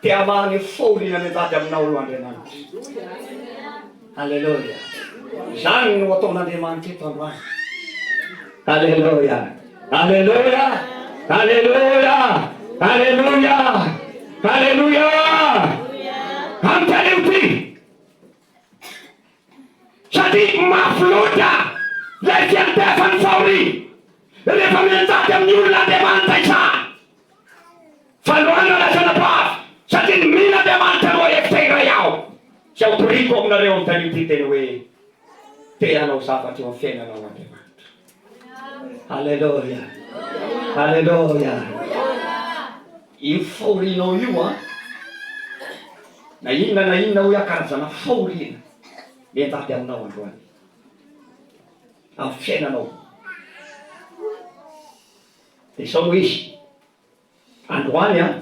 Tiamany folina mitady aminao io Andriamanitra. Halleluja. Zany no ataon'Andriamanitra eto androany. Halleluja. Halleluja. Halleluja. Halleluja. Halleluja. Amtan'io ty. Satria mafy loatra lay fiandefany fahori rehefa mitady amin'ny olon'Andriamanitra isany. Faloana lasana pafy satria mila Andriamanitra roa ekitera iaho. Sy autoriko aminareo amtan'io ty teny hoe te hanao zavatra eo amin'ny fiainanao Andriamanitra. Halleluja. Halleluja. Io fahorinao io na inona hoe akarazana fahorina miandady aminao androany amin'ny fiainanao. Dia sao izy androany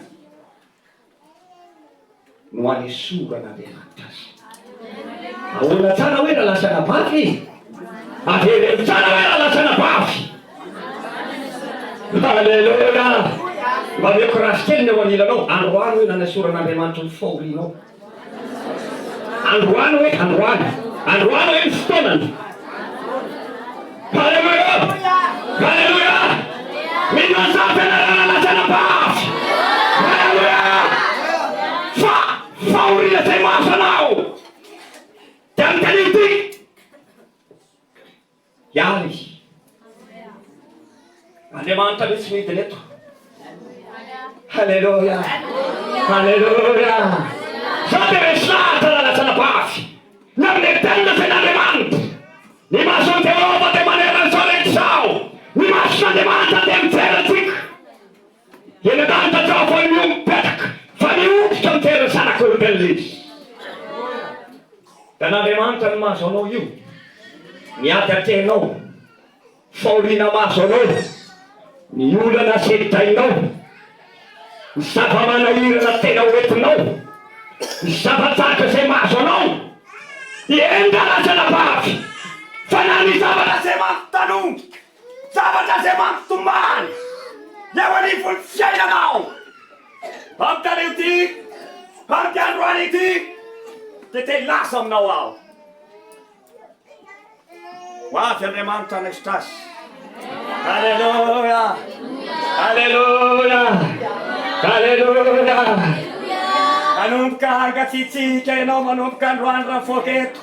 no any soran'Andriamanitra azy. Ahoana tsara hoe rahalasana bafy, avereo tsara hoe rahalasana bafy. Halleluja. Mba meko rasy kely eo anilanao. Androany hoe nanasoran'Andriamanitra ny fahorinao. Androany hoe ny fotoanany. Halleluja. Halleluja. Minazapy anarana lasana bafy. Halleluja. Fa fahorina zay maso anao de amtan'io ty iary Andriamanitra mihitsy midiny eto. Halleluja. Halleluja. Sa de resata lalasana bafy na amin'ny tenina fen'Andriamanitra. Ny mason'ny Jehova de manerana sao rehetra sao. Ny mason'Andriamanitra de miferatsika. Eny an-danitra zao fa io mipetraka fa miotrika miterana zanak'olombelona izy. Da n'Andriamanitra ny mahazo anao io miady atenao fahorina mahazo anao ny olana seditainao ny zava-manahirana tena hoentinao ny zava-tsaka zay mahazo anao enda lasana bafy fa na ny zavatra zay mampitanomy zavatra zay mampitomany eo anivon'ny fiainanao amtan'io ty amty androany ity de te lasa aminao aho. Hoavy Andriamanitra anesitra azy. Halleluja. Halleluja. Halleluja. Manomboka hangatsitsika ianao manomboka androany raha foketo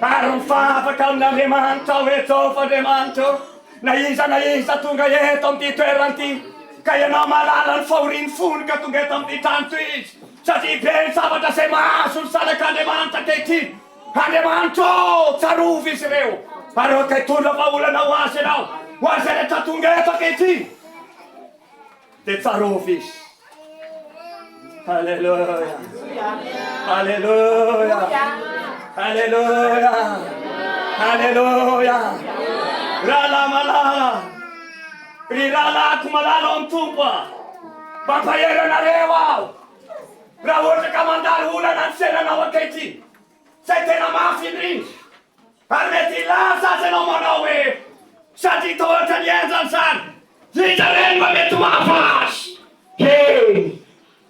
ary mifafaka amin'Andriamanitra aho eto fa Andriamanitra na iza tonga eto amin'ity toerana ty ka ianao malala ny fahoriny fony ka tonga eto amin'ity trano toy izy satria be ny zavatra zay mahazo ny zanak'Andriamanitra ankehitriny. Andriamanitra tsarovy izy ireo ary ka hitondra vaholana ho azy ianao ho azy rehetra tonga eto ankehitriny de tsarovy izy. Halleluja. Halleluja. Halleluja. Halleluja. Rahalamala ry rahalako malala amin'ny tompo mampaheranareo aho raha ohatra ka mandalo olana ny fiainanao ankehitriny zay tena mafy indrindra ary mety ilaza azy ianao manao hoe satria tohatra ny endrany zany iza reny mba mety mafy azy.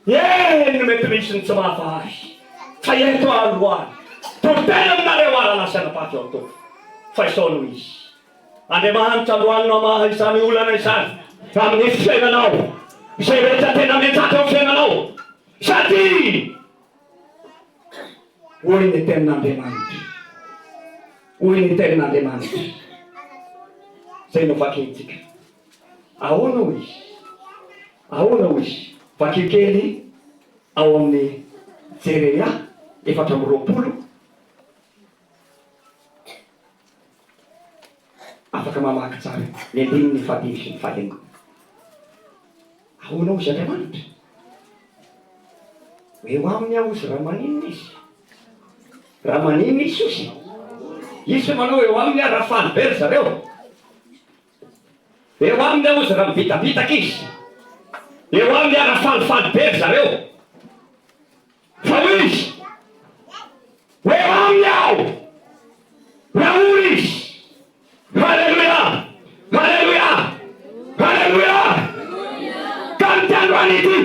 Eny mety misy ny tsy mafy azy fa eto androany totena aminareo aralasana bafy ao to fa isao no izy. Andriamanitra androany no amaha izany olana izany amin'ny fiainanao izay rehetra tena metsaka amin'ny fiainanao satria hoy ny tenin'Andriamanitra. Hoy ny tenin'Andriamanitra zay no vakitsika. Ahoana ho izy? Ahoana ho izy? Vakikely ao amin'ny Jereia 4:20 afaka mamaky tsara ny 1:7 sy 7. Ahoana ho izy Andriamanitra? Eo aminy aho izy raha maninona izy? Raha maninona izy ozy? Izy manao eo aminy raha falibery zareo. Eo aminy aho izy raha mivitabitaka izy. Eo aminy raha falifalibery zareo. Fa izy eo aminy aho raha olo izy. Halleluja. Halleluja. Halleluja. Ka ny androany ity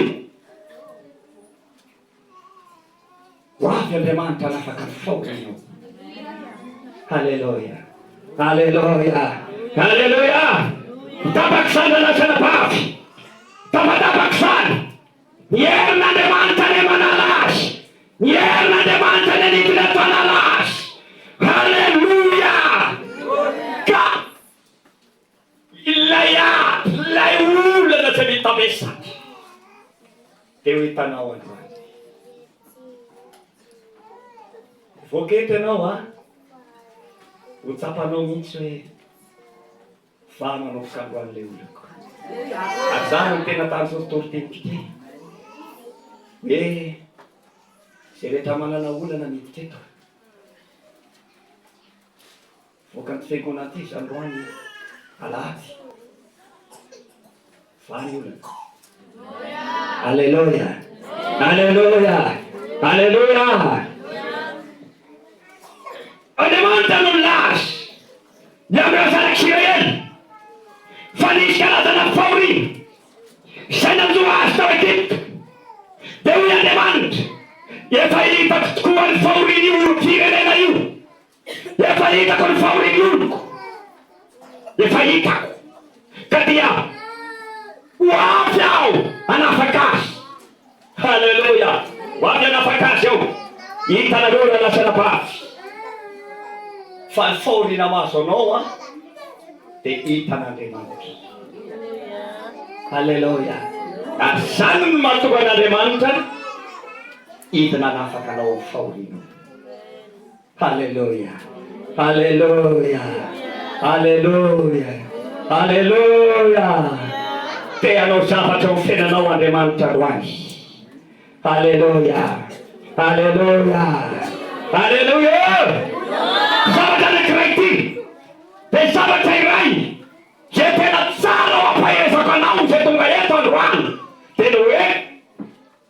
Andriamanitra anafaka faorina. Halleluja. Halleluja. Halleluja. Tapak'izany lasana bavy. Tapak'izany. Herin'Andriamanitra ny manala azy. Herin'Andriamanitra ny nidina tanàna azy. Halleluja. Ka ilay olana tsy mitamesaka. Teo hitanao androany. Voakety ianao ho tsapanao mihitsy hoe fa manomboka androan'ilay olako. Azany ny tena tany zao Toriteny ty. Hoe zay rehetra manana olana miditra eto. Voaka ny fiangonana ty androany Alahady. Va ny olana. Halleluja. Halleluja. Halleluja. Andriamanitra no nilaza ny amin'ny zanak'Israely fa nisy karazana fahoriana izay nanjoa azy tao Egypte. Dia hoy Andriamanitra, efa hitako tokoa ny fahoriana io firenena io. Efa hitako ny fahoriana oloko. Efa hitako. Ka dia ho avy aho hanafaka azy. Halleluja. Ho avy hanafaka azy aho. Hitanareo na lasana bavy. Fa ny fahoriana mahazo anao dia hitan'Andriamanitra. Halleluja. Ary zany no mahatonga an'Andriamanitra hidina hanafaka anao fahoriana. Halleluja. Halleluja. Halleluja. Halleluja. Te anao zavatra ho fiainanao Andriamanitra roany. Halleluja. Halleluja. Halleluja. Zavatra anankiray ty dia zavatra iray zay tena tsara ho ampaezako anao zay tonga eto androany dia ny hoe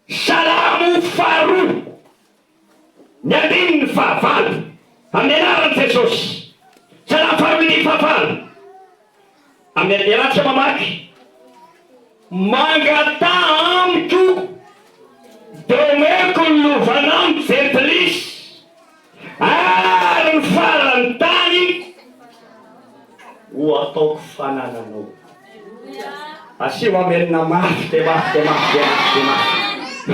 salamo faharoa ny andininy fahavalo amin'ny anaran'i Jesosy. Salamo faharoa ny fahavalo amin'ny iaratsy mamaky mangata amiko domeko ny lovanamiko zentelisy ary ny farany tany ho ataoko fanananao. Asio amelina mafy dia mafy dia mafy dia mafy dia mafy.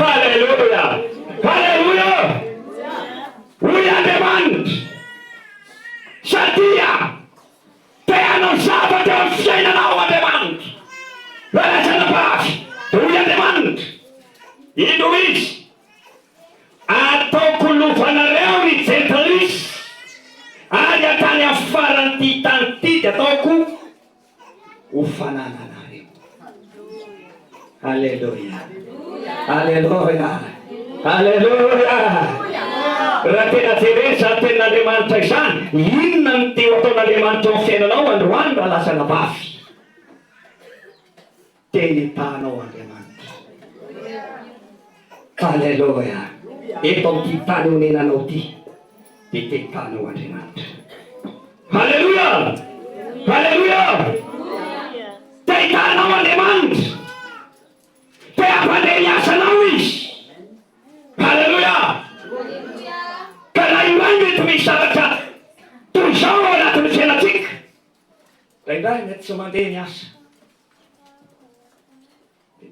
Halleluja. Halleluja. Hoy Andriamanitra sadia te hanao zavatra eo amin'ny fiainanao Andriamanitra. Lasana bavy. Hoy Andriamanitra ino izy ataoko lovanareo ny zentelisy ary atany amin'ny farany ty tany ty dia ataoko ho fanananareo. Halleluja. Halleluja. Halleluja. Raha tena jeresa tenin'Andriamanitra izany, inona ny teo ataon'Andriamanitra amin'ny fiainanao androany raha lasana bavy? Te hitanao Andriamanitra. Halleluja. Eto amin'ity tany honenanao ty dia te hitanao Andriamanitra. Halleluja. Halleluja. Te hitanao Andriamanitra. Te hampandeha ny asanao izy. Halleluja. Ka na io any mety misy zavatra toy izao ao anatin'ny fiainantsika. Raindray mety tsy mandeha ny asa.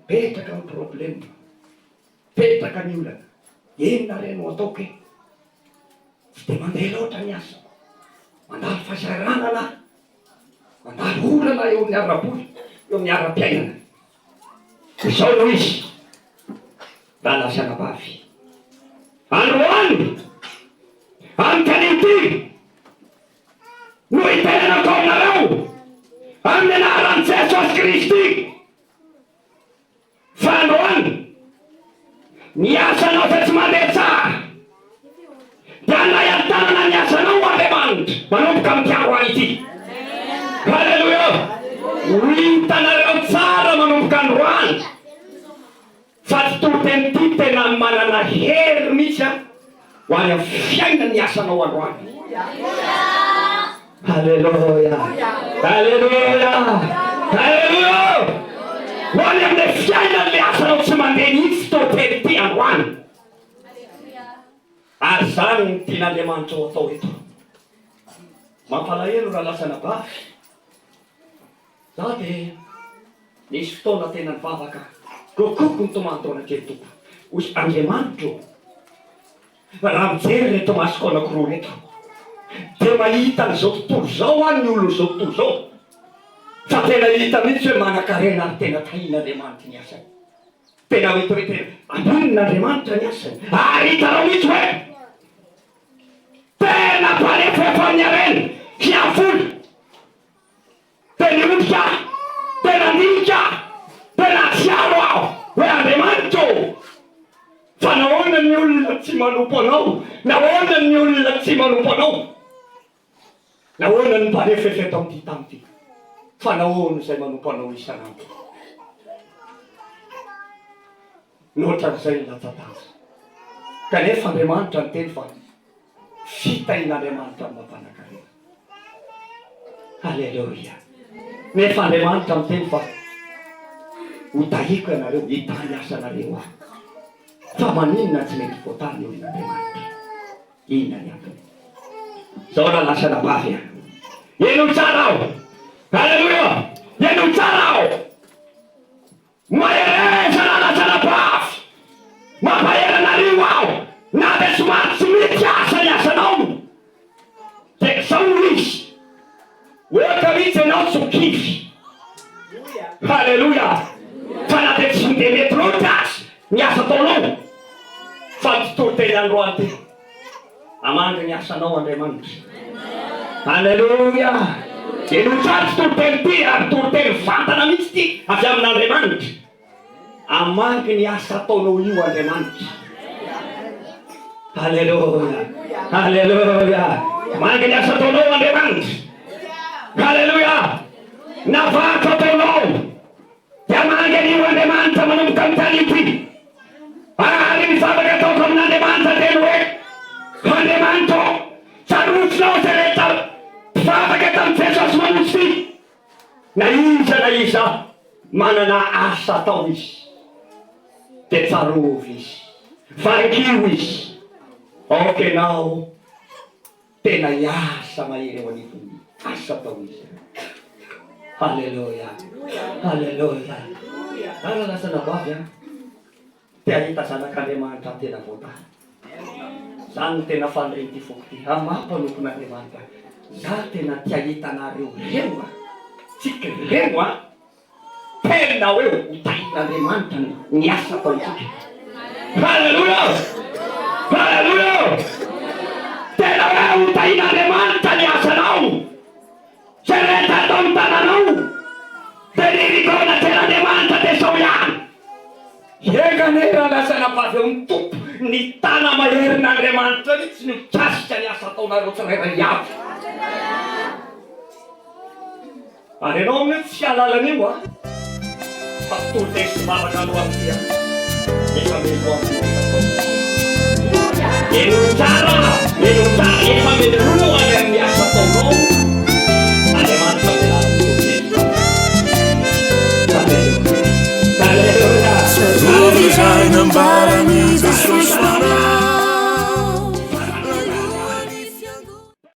Petraka ny problema. Petraka ny olana. Inona reno ataoko e? Tsy dia mandeha loatra ny asa. Mandalo fahasaranana, mandalo olana eo amin'ny ara-boly, eo amin'ny ara-piainana. Izao no izy. Raha lasana bavy. Androany, amin'ny tanety no hitenenako aminareo amin'ny anaran'i Jesosy Kristy. Fa androany ny asanao fa tsy mandeha tsara. Dia anay an-tanana ny asanao Andriamanitra manomboka amin'ny androany ity. Halleluja. Hitanareo tsara manomboka androany. Fa tsy Toriteny ity tena manana hery mihitsy ho any amin'ny fiainana ny asanao androany. Halleluja. Halleluja. Halleluja. Ho any amin'ny fiainana ny asanao tsy mandeha mihitsy Toriteny ity androany. Ary zany ny tian'Andriamanitra ho atao eto. Mampalahelo raha lasa nabavy. Za dia nisy fotoana tena nivavaka. Kokoko ny tomantaona kely toko. Ozy Andriamanitra. Raha mijery reto masoko anankiroa reto. Dia mahita an'izao tontolo izao any ny olona izao tontolo izao. Fa tena hita mihitsy hoe manan-karena ary tena tahin'Andriamanitra ny asany. Tena hita hoe tena amonin'Andriamanitra ny asany. Ary hitanao mihitsy hoe tena mpanefa amin'ny arena hiafolo. Tena odika, tena nika, tena tsiaro aho hoe Andriamanitra. Fa nahoana ny olona tsy manompo anao? Nahoana ny olona tsy manompo anao? Nahoana ny mpanefa tamity tamity? Fa nahoana izay manompo anao isanandro? Nohatran'izay latsa-danja. Kanefa Andriamanitra ny teny fa fitahin'Andriamanitra amin'ny mampanankarena. Halleluja. Nefa Andriamanitra ny teny fa hotahiko ianareo, hitany asanareo aho. Fa maninona tsy mety voatany eo in'Andriamanitra? Inona ny antony? Zao raha lasa nabavy aho. Eno tsara aho. Halleluja. Eno tsara aho. Mahereza raha lasa nabavy. Mampaheranareo aho. Na dia somary tsy mety asa ny asanao. Dia zao izy. Ohatra mihitsy ianao tsokivy. Halleluja. Fa na dia tsy dia mety loatra azy ny asa ataonao. Fa ny toriteny androany ty. Amandy ny asanao Andriamanitra. Halleluja. Eno tsara tsy toriteny ty ary toriteny vantana mihitsy ty avy amin'Andriamanitra. Amandy ny asa ataonao io Andriamanitra. Halleluja. Halleluja. Amandy ny asa ataonao Andriamanitra. Halleluja. Navaka ataonao. Dia amandy io Andriamanitra manomboka amin'ny tany ity. Ary mivavaka ataoko amin'Andriamanitra tena hoe Andriamanitra, sarotsinao izay rehetra mpivavaka tamin'ny Jesosy Mamonjy ity. Na iza manana asa atao izy. Dia tsarovy izy. Vankio izy. Okenao tena hiasa mahery eo anivony asa atao izy. Halleluja. Halleluja. Raha lasa nabavy a. Tia hita zanak'Andriamanitra tena voatany. Zany tena faniriny ty foko ty. Amampanoko-n'Andriamanitra. Za tena tia hitanareo reo a. Tsika reo a. Tena hoe hotahin'Andriamanitra ny asa atao tsika. Halleluja. Halleluja. Tena hoe hotahin'Andriamanitra ny asanao. Zay rehetra atao amin'ny tananao. Tenirikona ten'Andriamanitra dia zao ihany. Ekanera lasa nabavy eo ny tompo. Ny tana maherin'Andriamanitra mihitsy ny mikasika ny asa ataonareo tsirairay avy. Ary ianao mihitsy tsy alalana io a. Fa toriteny sy mavaka alohan'ny tia. Efa melo amin'ny eno tsara, efa melo any amin'ny asa ataonao. Andriamanitra velariny toriteny. Halleluja. Sarovy izay nambarany Jesosy Mamonjy